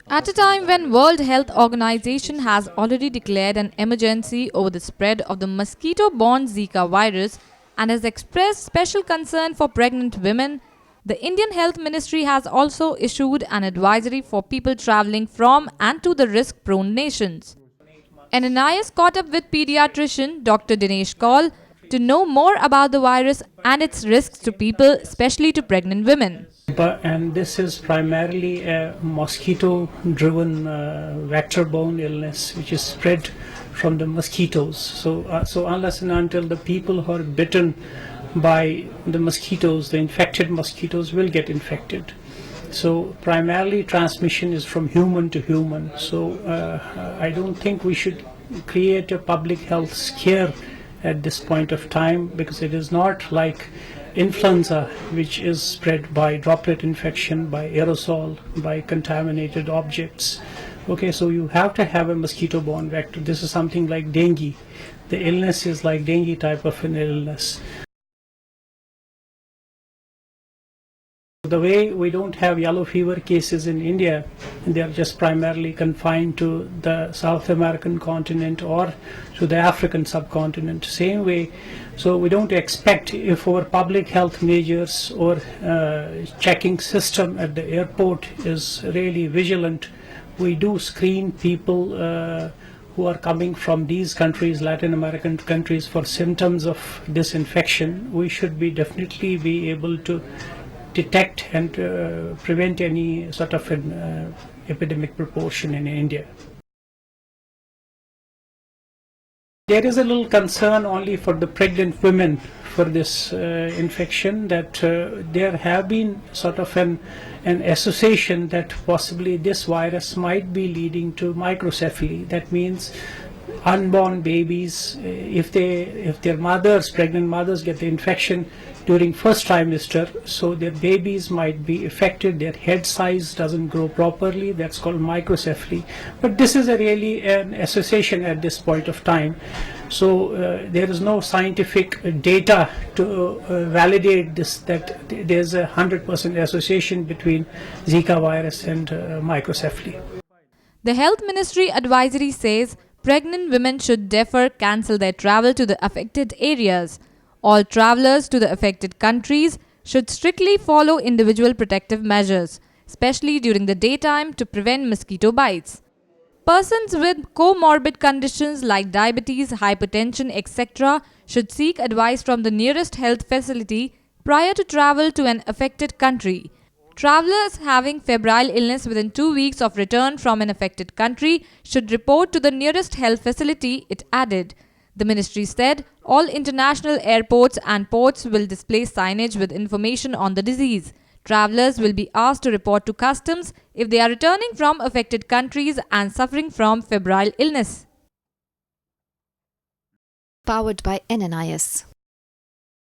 At a time when World Health Organization has already declared an emergency over the spread of the mosquito-borne Zika virus and has expressed special concern for pregnant women, the Indian Health Ministry has also issued an advisory for people traveling from and to the risk-prone nations. Nnis caught up with pediatrician Dr. Dinesh Kaul to know more about the virus and its risks to people, especially to pregnant women. And this is primarily a mosquito-driven vector-borne illness, which is spread from the mosquitoes. So unless and until the people who are bitten by the mosquitoes, the infected mosquitoes will get infected. So primarily transmission is from human to human. So I don't think we should create a public health scare at this point of time, because it is not like influenza, which is spread by droplet infection, by aerosol, by contaminated objects. Okay, so you have to have a mosquito-borne vector. This is something like dengue. The illness is like dengue type of an illness. The way we don't have yellow fever cases in India, they are just primarily confined to the South American continent or to the African subcontinent. Same way, so we don't expect, if our public health measures or checking system at the airport is really vigilant, we do screen people who are coming from these countries, Latin American countries, for symptoms of this infection. We should definitely be able to detect and prevent any sort of an epidemic proportion in India. There is a little concern only for the pregnant women for this infection, that there have been sort of an association that possibly this virus might be leading to microcephaly. That means unborn babies, if their mothers, pregnant mothers, get the infection during first trimester, so their babies might be affected, their head size doesn't grow properly, that's called microcephaly. But this is really an association at this point of time. So there is no scientific data to validate this, that there's a 100% association between Zika virus and microcephaly. The Health Ministry advisory says pregnant women should therefore cancel their travel to the affected areas. All travelers to the affected countries should strictly follow individual protective measures, especially during the daytime, to prevent mosquito bites. Persons with comorbid conditions like diabetes, hypertension, etc. should seek advice from the nearest health facility prior to travel to an affected country. Travelers having febrile illness within 2 weeks of return from an affected country should report to the nearest health facility, it added. The ministry said all international airports and ports will display signage with information on the disease. Travelers will be asked to report to customs if they are returning from affected countries and suffering from febrile illness. Powered by Nnis.